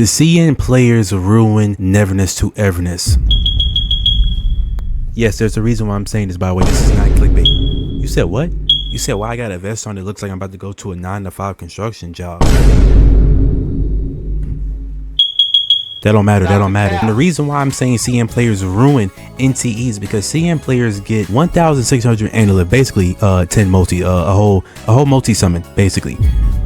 The CN players ruin neverness to everness. Yes, there's a reason why I'm saying this, by the way. This is not clickbait. You said what? You said, why I got a vest on that looks like I'm about to go to a 9-to-5 construction job. That don't matter. That don't matter. And the reason why I'm saying CN players ruin NTE is because CN players get 1,600 annually, basically 10 multi, a whole multi summon, basically,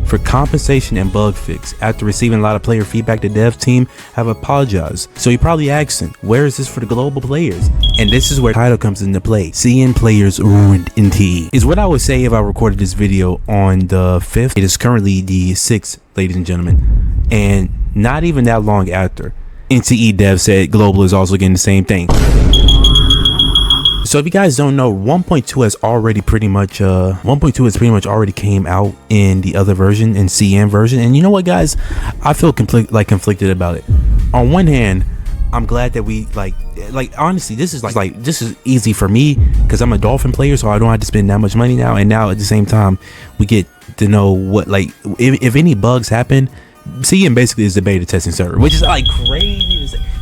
for compensation and bug fix. After receiving a lot of player feedback, the dev team have apologized. So you're probably asking, where is this for the global players? And this is where the title comes into play. CN players ruined NTE is what I would say if I recorded this video on the 5th. It is currently the 6th, ladies and gentlemen, and not even that long after, NTE dev said global is also getting the same thing. So if you guys don't know, 1.2 has already pretty much 1.2 has pretty much already came out in the other version, in CN version. And you know what, guys, I feel conflicted about it. On one hand, I'm glad that we like honestly, this is easy for me because I'm a Dolphin player, so I don't have to spend that much money now. And now at the same time, we get to know what, like, if any bugs happen, CN basically is the beta testing server, which is like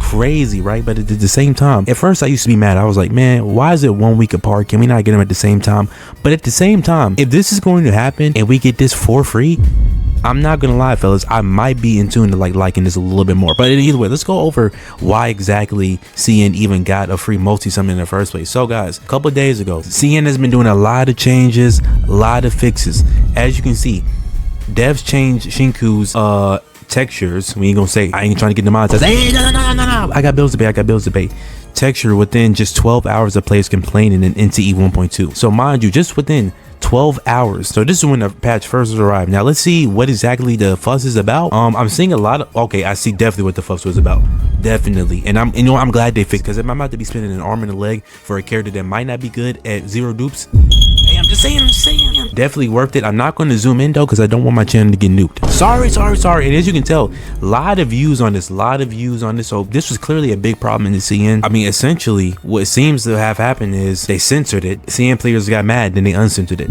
crazy, right? But at the same time, at first I used to be mad. I was like, man, why is it 1 week apart? Can we not get them at the same time? But at the same time, if this is going to happen and we get this for free, I'm not gonna lie, fellas, I might be in tune to liking this a little bit more. But either way, let's go over why exactly CN even got a free multi-summon in the first place. So guys, a couple of days ago, CN has been doing a lot of changes, a lot of fixes. As you can see, devs changed Shinku's textures. We ain't gonna say, I ain't trying to get demonetized. Hey, no. I got bills to pay. Texture within just 12 hours of players complaining in NTE 1.2. So mind you, just within 12 hours. So this is when the patch first arrived. Now let's see what exactly the fuss is about. I'm seeing a lot of, okay, I see definitely what the fuss was about. Definitely. And I'm glad they fixed, because if I'm about to be spending an arm and a leg for a character that might not be good at 0 dupes, hey, I'm just saying, definitely worth it. I'm not going to zoom in though, because I don't want my channel to get nuked. Sorry. And as you can tell, a lot of views on this. So this was clearly a big problem in the CN. I mean, essentially what seems to have happened is they censored it. CN players got mad, then they uncensored it.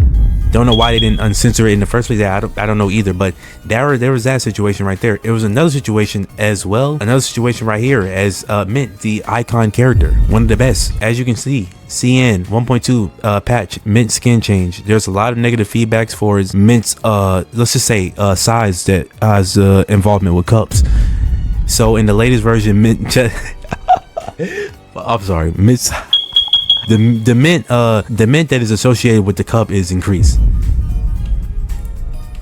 Don't know why they didn't uncensor it in the first place. I don't know either. But there was that situation right there. It was another situation as well. Another situation right here as Mint, the icon character, one of the best. As you can see, CN 1.2 patch, Mint skin change. There's a lot of negative feedbacks for his Mint's let's just say size that has involvement with cups. So in the latest version, Mint I'm sorry, Mint's the mint that is associated with the cup is increased.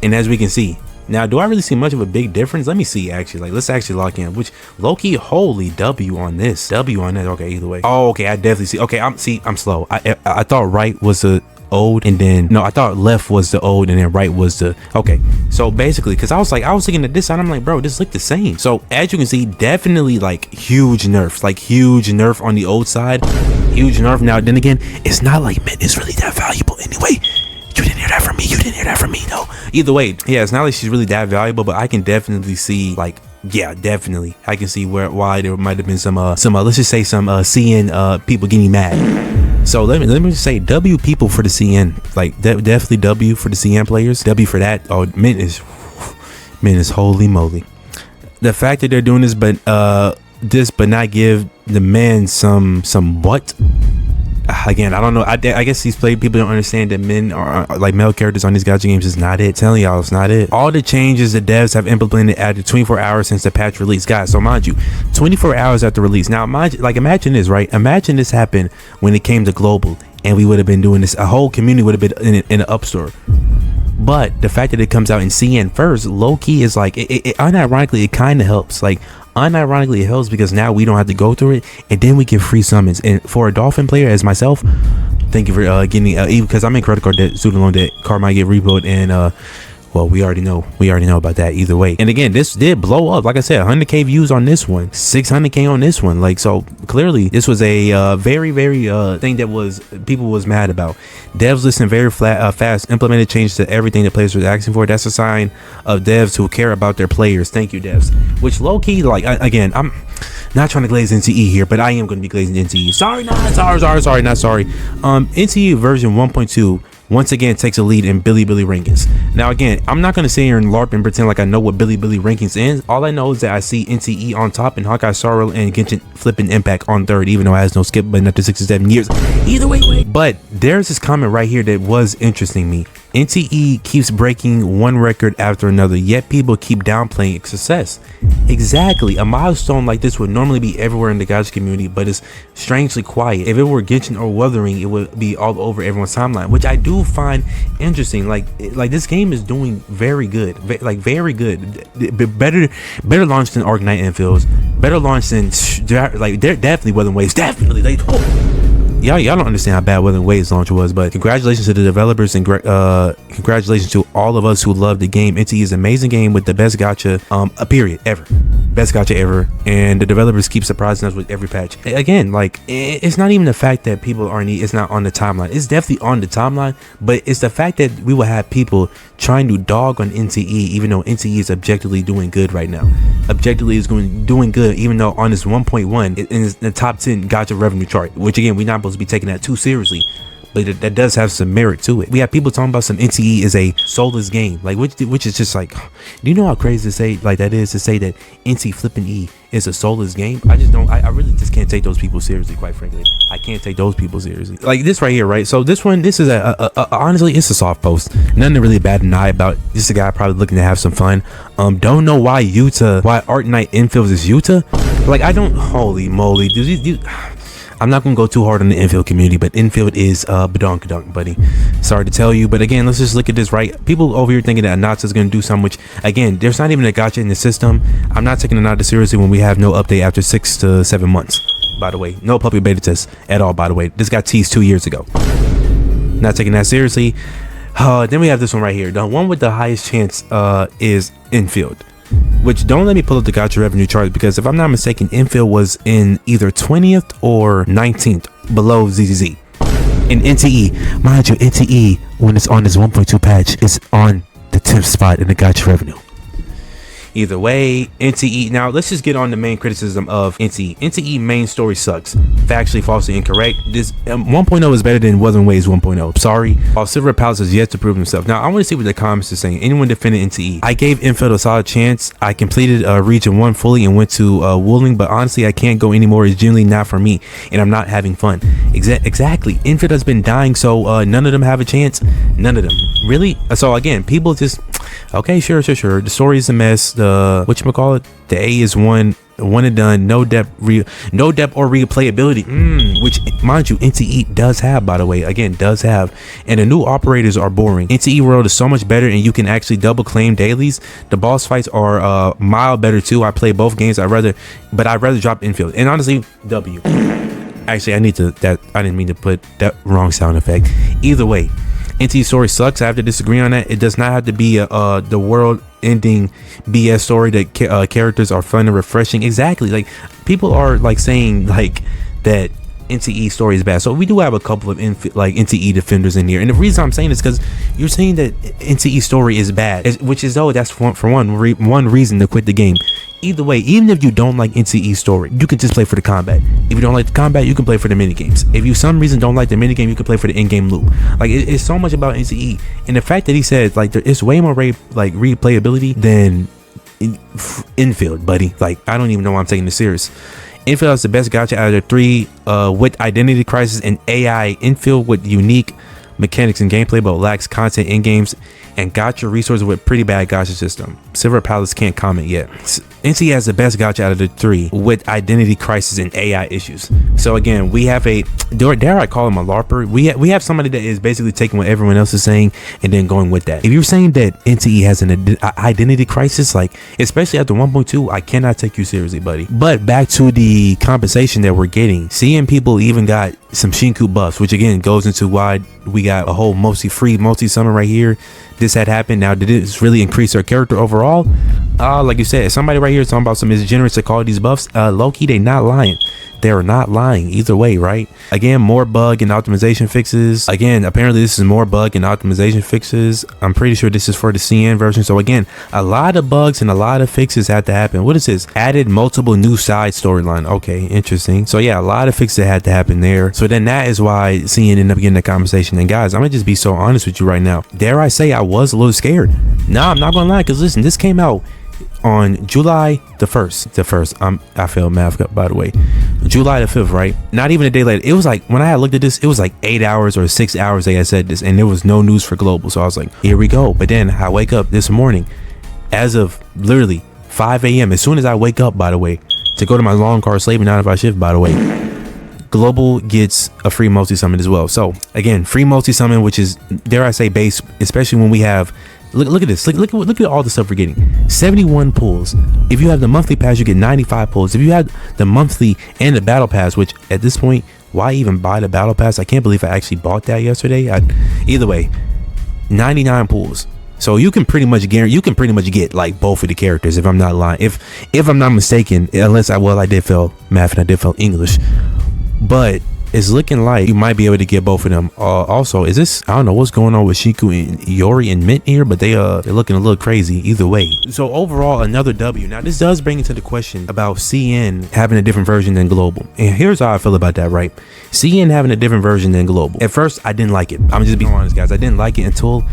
And as we can see now, do I really see much of a big difference? Let me see, actually. Like, let's actually lock in, which low-key, holy W on this. Okay, either way. Oh, okay, I definitely see. Okay, I'm slow. I thought right was the old, and then no, I thought left was the old, and then right was the, okay. So basically, because I was looking at this side, I'm like, bro, this look the same. So as you can see, definitely like huge nerfs, on the old side, huge nerf. Now then again, it's not like Mint is really that valuable anyway. You didn't hear that from me. No, either way, yeah, it's not like she's really that valuable, but I can definitely see, like, yeah, definitely I can see why there might have been some let's just say some CN people getting mad. So let me just say, W people for the CN, like definitely W for the CN players, W for that. Oh, Mint is holy moly. The fact that they're doing this, but not give the man some what? Again, I don't know. I guess these people don't understand that men are like male characters on these gacha games is not it. Telling y'all, it's not it. All the changes the devs have implemented after 24 hours since the patch release, guys. So mind you, 24 hours after release. Now, imagine this, right? Imagine this happened when it came to global, and we would have been doing this. A whole community would have been in an upstore. But the fact that it comes out in CN first, low key, is like unironically, it kind of helps. Like, unironically, it helps because now we don't have to go through it, and then we get free summons. And for a Dolphin player as myself, thank you for getting even because I'm in credit card debt, student loan debt, car might get rebuilt, and well, we already know about that either way. And again, this did blow up. Like I said, 100k views on this one, 600k on this one. Like, so clearly this was a very thing that people was mad about. Devs listened very fast, implemented changes to everything the players were asking for. That's a sign of devs who care about their players. Thank you, devs. Which low key, like, again, I'm not trying to glaze NTE here, but I am going to be glazing NTE. Sorry. NTE version 1.2 once again takes a lead in Billy rankings. Now again, I'm not gonna sit here and LARP and pretend like I know what Billy rankings is. All I know is that I see NTE on top and Hawkeye Sorrow and Genshin flipping Impact on third, even though it has no skip button after 67 years. Either way. But there's this comment right here that was interesting me. NTE keeps breaking one record after another, yet people keep downplaying its success. Exactly, a milestone like this would normally be everywhere in the gacha community, but it's strangely quiet. If it were Genshin or Wuthering, it would be all over everyone's timeline, which I do find interesting. Like this game is doing very good, very good. Better launch than Arc Knight Infields, better launch than like they're definitely Wuthering Waves, definitely. Like, y'all don't understand how bad Wuthering Waves launch was, but congratulations to the developers and congratulations to all of us who love the game. NTE is an amazing game with the best gacha period ever, best gacha ever, and the developers keep surprising us with every patch. Again, like, it's not even the fact that people aren't, it's not on the timeline. It's definitely on the timeline, but it's the fact that we will have people trying to dog on NTE, even though NTE is objectively doing good right now. Objectively is doing good, even though on this 1.1 in the top 10 gacha revenue chart, which again, we're not supposed to be taking that too seriously, but that does have some merit to it. We have people talking about some NTE is a soulless game, like which is just like, do you know how crazy to say like that is, to say that NTE flipping E is a soulless game? I just don't, I really just can't take those people seriously, quite frankly. I can't take those people seriously. Like this right here, right? So this is honestly, it's a soft post, nothing to really bad an eye about. This is a guy probably looking to have some fun. Don't know why Arc Knight Infields is Yuta. Like, I don't, holy moly, dude, I'm not gonna go too hard on the infield community, but infield is badonkadonk, buddy. Sorry to tell you, but again, let's just look at this, right? People over here thinking that Anata is gonna do something, which again, there's not even a gacha in the system. I'm not taking Anata seriously when we have no update after 6 to 7 months. By the way, no public beta test at all. By the way, this got teased 2 years ago. Not taking that seriously. Then we have this one right here. The one with the highest chance is infield. Which, don't let me pull up the gacha revenue chart, because if I'm not mistaken, infield was in either 20th or 19th below ZZZ. In NTE, mind you, NTE, when it's on this 1.2 patch, is on the 10th spot in the gacha revenue. Either way, NTE, now let's just get on the main criticism of NTE. NTE main story sucks. Factually, falsely incorrect. This 1.0 is better than Wuthering Waves 1.0. Sorry. While Silver Palace has yet to prove himself. Now, I want to see what the comments are saying. Anyone defending NTE? I gave Infield a solid chance. I completed Region 1 fully and went to Wooling, but honestly, I can't go anymore. It's generally not for me, and I'm not having fun. Exactly. Infield has been dying, so none of them have a chance. None of them. Really? So again, people just, okay, sure. The story is a mess. The whatchamacallit, the A is one and done, no depth or replayability, which mind you NTE does have, by the way, again does have, and the new operators are boring. NTE world is so much better, and you can actually double claim dailies. The boss fights are mild better too. I play both games. I'd rather drop infield, and honestly, W. Actually, I didn't mean to put that wrong sound effect. Either way, NTE story sucks. I have to disagree on that. It does not have to be the world ending BS story that characters are fun and refreshing. Exactly. Like, people are like saying like that NTE story is bad. So we do have a couple of NTE defenders in here, and the reason I'm saying this because you're saying that NTE story is bad, which is, oh, that's for one reason to quit the game. Either way, even if you don't like NTE story, you can just play for the combat. If you don't like the combat, you can play for the minigames. If you some reason don't like the minigame, you can play for the in-game loop. Like, it's so much about NTE, and the fact that he said like it's way more replayability than infield, buddy. Like, I don't even know why I'm taking this serious. Infield is the best gacha out of the three, with identity crisis and AI. Infield with unique mechanics and gameplay, but lacks content in games, and gacha resources with pretty bad gacha system. Silver Palace can't comment yet. NTE has the best gacha out of the three, with identity crisis and AI issues. So again, we have a, dare I call him a LARPer? We have somebody that is basically taking what everyone else is saying and then going with that. If you're saying that NTE has an identity crisis, like especially after 1.2, I cannot take you seriously, buddy. But back to the compensation that we're getting, seeing people even got some Shinku buffs, which again goes into why we got a whole mostly free multi-summon right here. This had happened. Now, did it really increase our character overall? Like you said, somebody right right here talking about some is generous to call these buffs. Low-key, they not lying. They're not lying either way, right? Again, more bug and optimization fixes. Again, apparently this is more bug and optimization fixes. I'm pretty sure this is for the CN version. So again, a lot of bugs and a lot of fixes had to happen. What is this? Added multiple new side storyline. Okay, interesting. So yeah, a lot of fixes had to happen there. So then that is why CN ended up getting the conversation. And guys, I'm gonna just be so honest with you right now. Dare I say I was a little scared? Nah, I'm not gonna lie, because listen, this came out on July the 1st. I failed math, by the way. July the 5th, right? Not even a day later. It was like, when I had looked at this, it was like 8 hours or 6 hours they had said this, and there was no news for global. So I was like, here we go. But then I wake up this morning, as of literally 5 a.m. As soon as I wake up, by the way, to go to my long car sleeping 9 to 5 shift, by the way, global gets a free multi-summon as well. So again, free multi-summon, which is, dare I say, base, especially when we have, look at this, look at all the stuff we're getting. 71 pulls. If you have the monthly pass, you get 95 pulls. If you had the monthly and the battle pass, which at this point, why even buy the battle pass? I can't believe I actually bought that yesterday. Either way, 99 pulls. So you can pretty much guarantee, you can pretty much get like both of the characters, if I'm not lying, if I'm not mistaken, unless I did fail math and I did fail English, but it's looking like you might be able to get both of them. Also, is this, I don't know what's going on with Shiku and Iori and Mint here, but they're looking a little crazy either way. So overall, another W. Now this does bring into the question about CN having a different version than global, and here's how I feel about that, right? CN having a different version than global. At first, I didn't like it. I'm just being honest, guys. I didn't like it until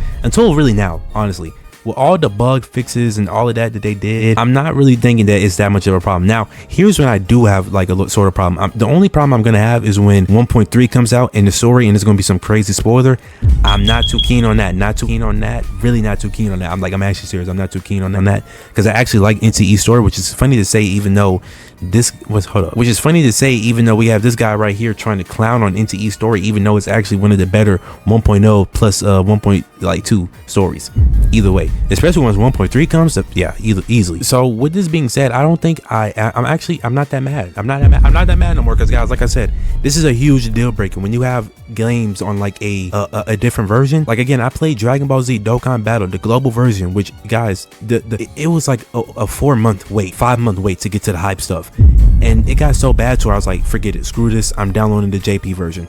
really now, honestly. With all the bug fixes and all of that they did, I'm not really thinking that it's that much of a problem. Now, here's when I do have like a sort of problem. The only problem I'm gonna have is when 1.3 comes out in the story and it's gonna be some crazy spoiler. I'm not too keen on that. Not too keen on that. Really not too keen on that. I'm actually serious. I'm not too keen on that because I actually like NTE story, which is funny to say, even though this was which is funny to say, even though we have this guy right here trying to clown on NTE story, even though it's actually one of the better 1.0 plus 1.2 stories. Either way, especially once 1.3 comes up, yeah, easily. So with this being said, I don't think I'm not that mad. I'm not that mad no more, because guys, like I said, this is a huge deal breaker when you have games on like a different version. Like again, I played Dragon Ball Z Dokkan Battle, the global version, which guys, it was like a 4-month wait, 5-month wait to get to the hype stuff, and it got so bad to where I was like, forget it, screw this, I'm downloading the JP version.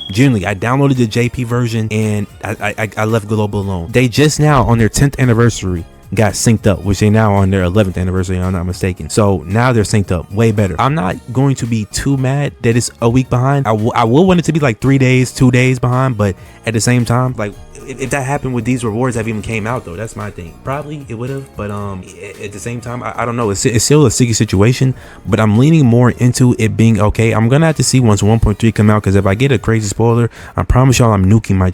Generally, I downloaded the JP version and I left global alone. They just now on their 10th anniversary got synced up, which they now on their 11th anniversary, if I'm not mistaken. So now they're synced up way better. I'm not going to be too mad that it's a week behind. I will want it to be like 3 days, 2 days behind, but at the same time, like if that happened with these rewards that even came out though, that's my thing. Probably it would have, but at the same time, I don't know. It's still a sticky situation, but I'm leaning more into it being okay. I'm gonna have to see once 1.3 come out, because if I get a crazy spoiler, I promise y'all I'm nuking my